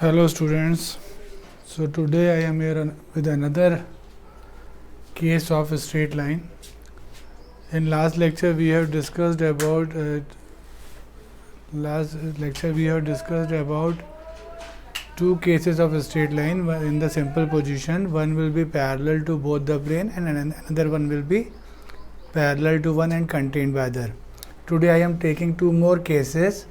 Hello students, so today I am here with another case of a straight line. In last lecture we have discussed about two cases of a straight line in the simple position. One will be parallel to both the plane and another one will be parallel to one and contained by other. Today I am taking two more cases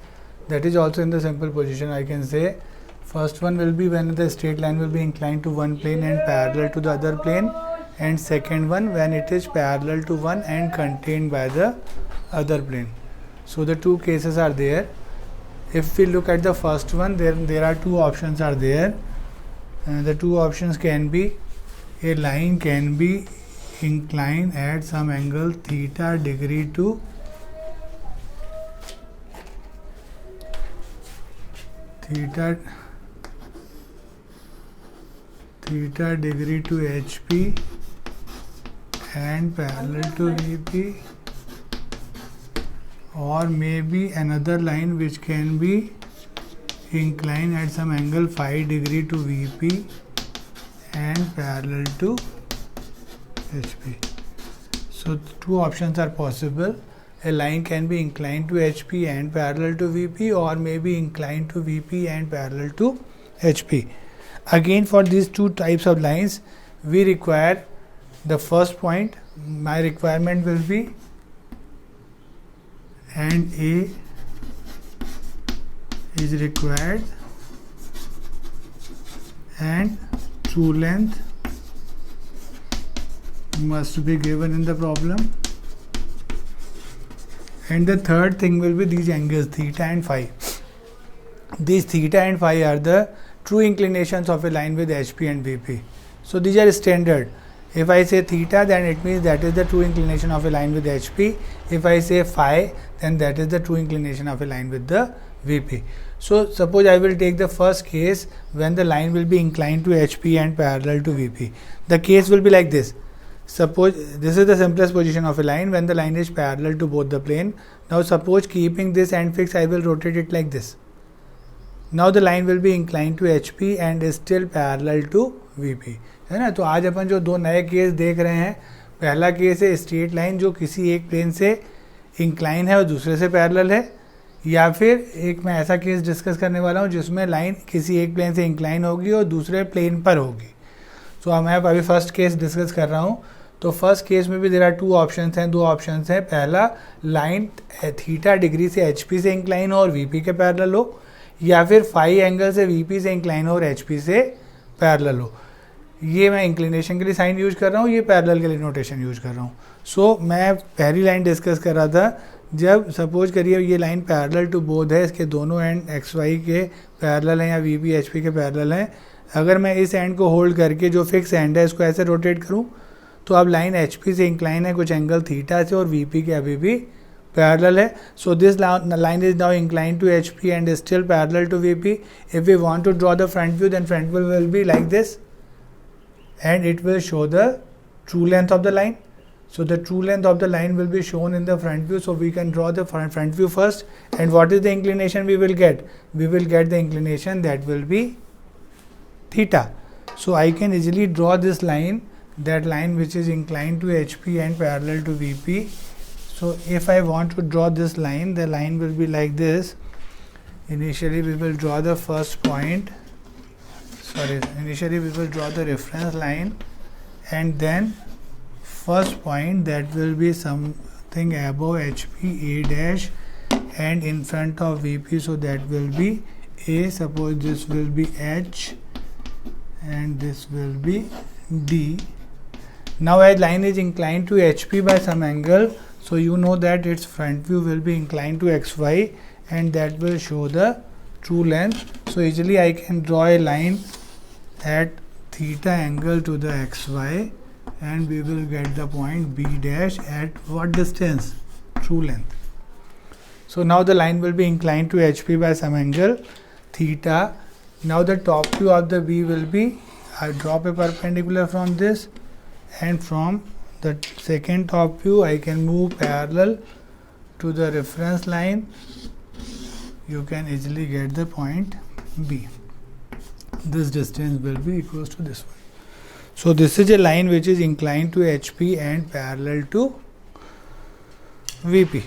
that is also in the simple position. I can say first one will be when the straight line will be inclined to one plane and parallel to the other plane, and second one when it is parallel to one and contained by the other plane. So the two cases are there. If we look at the first one, there are two options are there. The two options can be a line can be inclined at some angle theta degree to theta degree to HP and parallel to VP, or maybe another line which can be inclined at some angle phi degree to VP and parallel to HP. So two options are possible. A line can be inclined to HP and parallel to VP, or maybe inclined to VP and parallel to HP. Again, for these two types of lines, we require the first point. My requirement will be and A is required and true length must be given in the problem. And the third thing will be these angles theta and phi. These theta and phi are the true inclinations of a line with HP and VP. So these are standard. If I say theta, then it means that is the true inclination of a line with HP. If I say phi, then that is the true inclination of a line with the VP. So suppose I will take the first case when the line will be inclined to HP and parallel to VP. The case will be like this. Suppose this is the simplest position of a line when the line is parallel to both the plane. Now suppose keeping this end fixed, I will rotate it like this. Now the line will be inclined to HP and is still parallel to VP, है ना. तो आज अपन जो दो नए case देख रहे हैं, पहला केस है स्ट्रेट लाइन जो किसी एक प्लेन से इंक्लाइन है और दूसरे से पैरेलल है, या फिर एक मैं ऐसा केस डिस्कस करने वाला हूँ जिसमें लाइन किसी एक प्लेन से इंक्लाइन होगी और दूसरे प्लेन पर होगी. तो मैं अभी फर्स्ट केस डिस्कस कर रहा हूँ. तो फर्स्ट केस में भी देर आर टू ऑप्शंस हैं, दो ऑप्शंस हैं. पहला, लाइन थीटा डिग्री से HP से इंक्लाइन हो और VP के पैरेलल हो, या फिर फाई एंगल से VP से इंक्लाइन हो और HP से पैरेलल हो. ये मैं इंक्लिनेशन के लिए साइन यूज कर रहा हूँ, ये पैरेलल के लिए नोटेशन यूज कर रहा हूँ. सो मैं पहली लाइन डिस्कस कर रहा था. जब सपोज करिए ये लाइन पैरेलल टू बोथ है, इसके दोनों एंड XY के पैरेलल हैं या VP HP के पैरेलल हैं. अगर मैं इस एंड को होल्ड करके जो फिक्स एंड है इसको ऐसे रोटेट करूँ, तो अब लाइन HP से इंक्लाइन है कुछ एंगल थीटा से और VP के अभी भी पैरेलल है. So this line is now incline to HP and is still parallel to VP. If we want to draw the front view, then front view will be like this and it will show the true length of the line. So the true length of the line will be shown in the front view. So we can draw the front view first. And what is the inclination we will get? We will get the inclination that will be theta. So I can easily draw this line, that line which is inclined to HP and parallel to VP. So if I want to draw this line, the line will be like this. Initially we will draw the first point. Initially we will draw the reference line, and then first point that will be something above HP, A dash, and in front of VP, so that will be A. Suppose this will be H and this will be D. Now a line is inclined to HP by some angle, so you know that its front view will be inclined to XY and that will show the true length. So easily I can draw a line at theta angle to the XY and we will get the point B dash at what distance? True length. So now the line will be inclined to HP by some angle theta. Now the top view of the B will be, I drop a perpendicular from this, and from the second top view I can move parallel to the reference line. You can easily get the point B. this distance will be equals to this one. So this is a line which is inclined to HP and parallel to VP.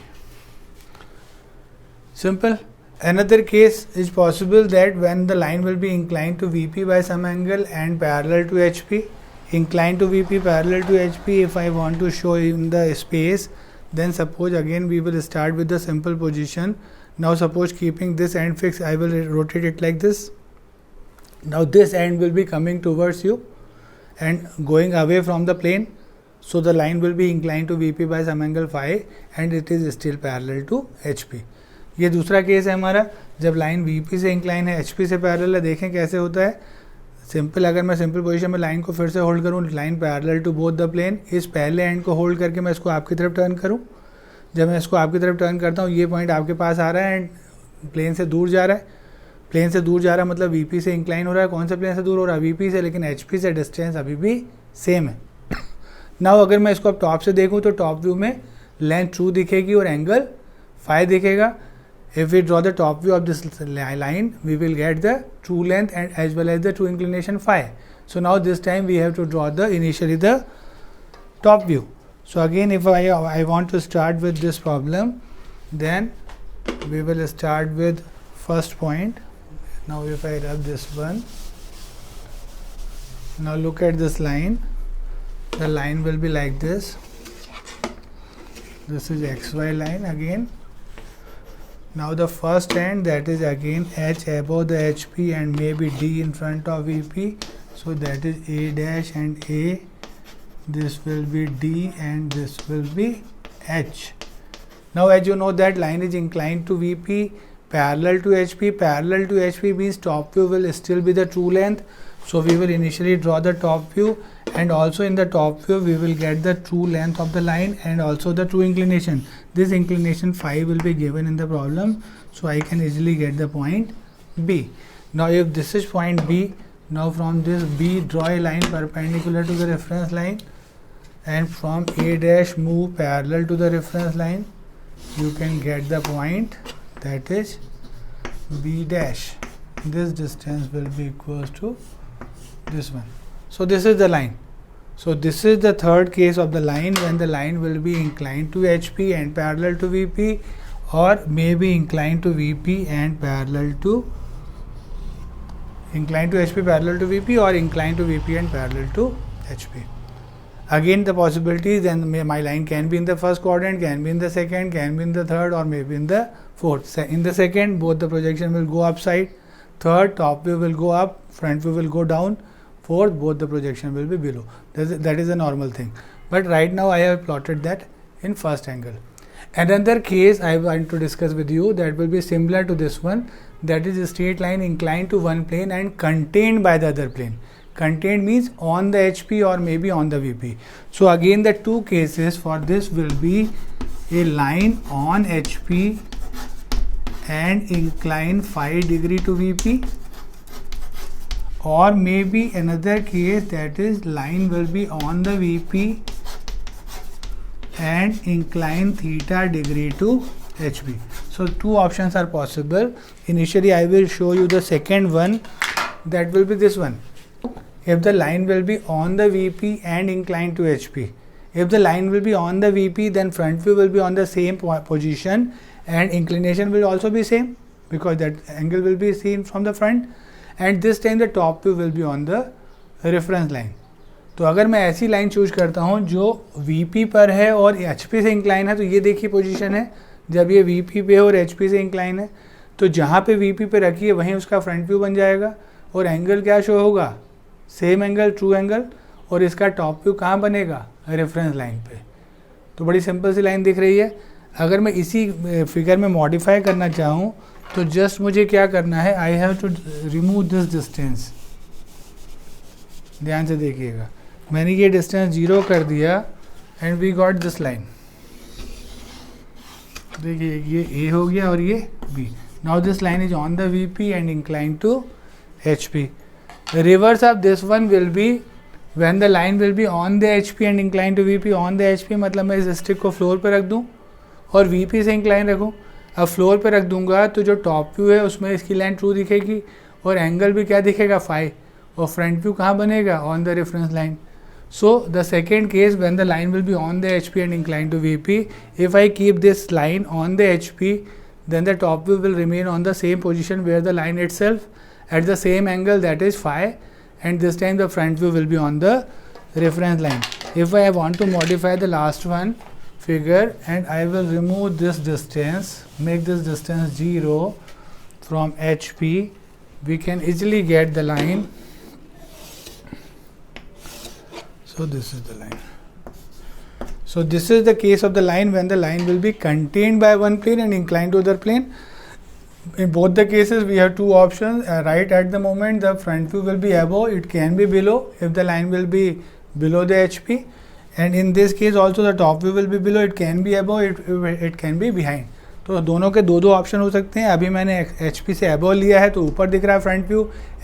Simple. Another case is possible that when the line will be inclined to VP by some angle and parallel to HP, inclined to VP parallel to HP, if I want to show in the space, then suppose again we will start with the simple position. Now suppose keeping this end fixed, I will rotate it like this. Now this end will be coming towards you and going away from the plane. So the line will be inclined to VP by some angle phi and it is still parallel to HP. ये दूसरा case है हमारा, जब line VP से incline है, HP से parallel है. देखें कैसे होता है. सिंपल, अगर मैं सिंपल पोजीशन में लाइन को फिर से होल्ड करूं, line parallel to both the plane, इस पहले एंड को होल्ड करके मैं इसको आपकी तरफ टर्न करूं. जब मैं इसको आपकी तरफ टर्न करता हूं, ये पॉइंट आपके पास आ रहा है एंड प्लेन से दूर जा रहा है. प्लेन से दूर जा रहा है मतलब VP से इंक्लाइन हो रहा है. कौन से प्लेन से दूर हो रहा है? VP से. लेकिन HP से डिस्टेंस अभी भी सेम है. नाउ अगर मैं इसको अब टॉप से देखूँ तो टॉप व्यू में लेंथ ट्रू दिखेगी और एंगल फाई दिखेगा. If we draw the top view of this line, we will get the true length and as well as the true inclination phi. So now this time we have to draw initially the top view. So again, if I want to start with this problem, then we will start with first point. Now if I rub this one, now look at this line. The line will be like this. This is XY line again. Now the first end, that is again H above the HP and maybe D in front of VP. So that is A dash and A. This will be D and this will be H. Now as you know that line is inclined to VP parallel to HP. Parallel to HP means top view will still be the true length. So we will initially draw the top view and also in the top view we will get the true length of the line and also the true inclination. This inclination phi will be given in the problem, so I can easily get the point B. Now if this is point B, now from this B draw a line perpendicular to the reference line and from A dash move parallel to the reference line. You can get the point, that is B dash. This distance will be equals to this one. So this is the line. So this is the third case of the line when the line will be inclined to HP and parallel to VP, or maybe inclined to VP and parallel to HP parallel to VP, or inclined to VP and parallel to HP. Again the possibilities, then my line can be in the first quadrant, can be in the second, can be in the third, or maybe in the fourth. In the second, both the projection will go upside. Third, top view will go up, front view will go down. Fourth, both the projection will be below. That is a normal thing. But right now I have plotted that in first angle. Another case I want to discuss with you that will be similar to this one, that is a straight line inclined to one plane and contained by the other plane. Contained means on the HP or maybe on the VP. So again the two cases for this will be a line on HP and inclined phi degree to VP, or maybe another case that is line will be on the VP and inclined theta degree to HP. So two options are possible. Initially I will show you the second one, that will be this one. If the line will be on the VP and inclined to HP. If the line will be on the VP, then front view will be on the same position and inclination will also be same because that angle will be seen from the front, and this time the top view will be on the reference line. तो अगर मैं ऐसी line choose करता हूँ जो VP पर है और HP से इंक्लाइन है, तो ये देखिए पोजीशन है जब ये VP पे और HP से इंक्लाइन है, तो जहाँ पे VP पे रखिए वहीं उसका फ्रंट व्यू बन जाएगा और एंगल क्या शो होगा, सेम एंगल, ट्रू एंगल, और इसका टॉप व्यू कहाँ बनेगा, रेफरेंस लाइन पे. तो बड़ी सिंपल सी लाइन दिख रही है. अगर मैं इसी फिगर में मॉडिफाई करना चाहूँ तो जस्ट मुझे क्या करना है, I have to remove this distance. ध्यान से देखिएगा, मैंने ये डिस्टेंस 0 कर दिया and we got this line. देखिए ये A हो गया और ये B. Now this line is on the VP and inclined to HP. Reverse of this one will be when the line will be on the HP and inclined to VP. On the HP मतलब मैं इस stick को floor पर रख दूँ और VP से incline रखूँ. अब फ्लोर पे रख दूंगा तो जो टॉप व्यू है उसमें इसकी लाइन ट्रू दिखेगी और एंगल भी क्या दिखेगा, फाई, और फ्रंट व्यू कहाँ बनेगा, on the reference line. So the second case, when the line will be on the HP and inclined to VP, if I keep this line on the HP, then the top view will remain on the same position where the line itself, at the same angle, that is phi, and this time the front view will be on the reference line. If I want to modify the last one figure, and I will remove this distance, make this distance 0 from HP, we can easily get the line. So this is the line. So this is the case of the line when the line will be contained by one plane and inclined to other plane. In both the cases we have two options. Right at the moment the front view will be above, it can be below if the line will be below the HP, and in this case also the top view will be below, it can be above, it can be behind. तो दोनों के दो option हो सकते हैं. अभी मैंने HP से अबव लिया है तो ऊपर दिख रहा है फ्रंट व्यू,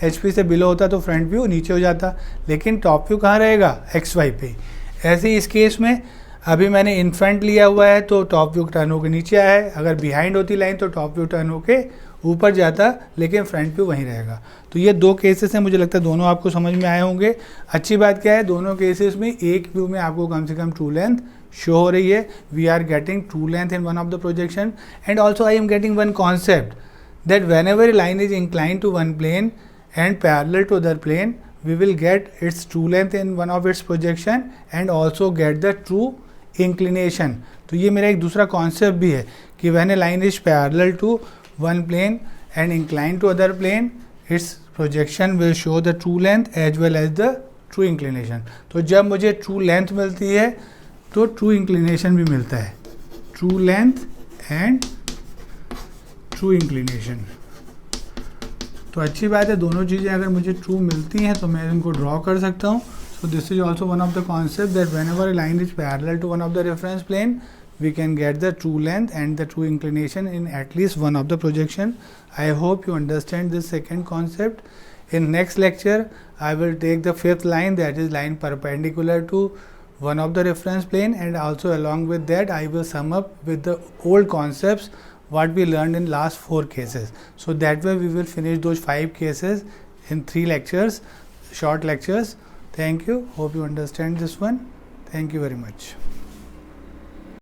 HP से बिलो होता तो फ्रंट व्यू नीचे हो जाता, लेकिन टॉप व्यू कहाँ रहेगा, XY पे. ऐसे ही इस केस में अभी मैंने इन फ्रंट लिया हुआ है तो टॉप व्यू टर्न होकर नीचे आया है, अगर बिहाइंड होती लाइन तो टॉप व्यू टर्न होके ऊपर जाता, लेकिन फ्रंट व्यू वहीं रहेगा. तो ये दो केसेस हैं, मुझे लगता है दोनों आपको समझ में आए होंगे. अच्छी बात क्या है, दोनों केसेस में एक व्यू में आपको कम से कम ट्रू लेंथ शो हो रही है. We are getting true length in one of the projection, and also I am getting one concept that whenever line is incline to one plane and parallel to other plane, we will get its true length in one of its projection and also get the true inclination. तो ये मेरा एक दूसरा concept भी है कि when a line is parallel to one plane and inclined to other plane, its projection will show the true length as well as the true inclination. तो जब मुझे true length मिलती है तो true inclination भी मिलता है. True length and true inclination. तो अच्छी बात है, दोनों चीज़ें अगर मुझे ट्रू मिलती हैं तो मैं इनको ड्रॉ कर सकता हूँ. So this is also one of the concept that whenever line is parallel to one of the reference plane we can get the true length and the true inclination in at least one of the projection. I hope you understand this second concept. In next lecture I will take the fifth line, that is line perpendicular to one of the reference plane, and also along with that I will sum up with the old concepts what we learned in last 4 cases. So that way we will finish those 5 cases in 3 lectures, short lectures. Thank you. Hope you understand this one. Thank you very much.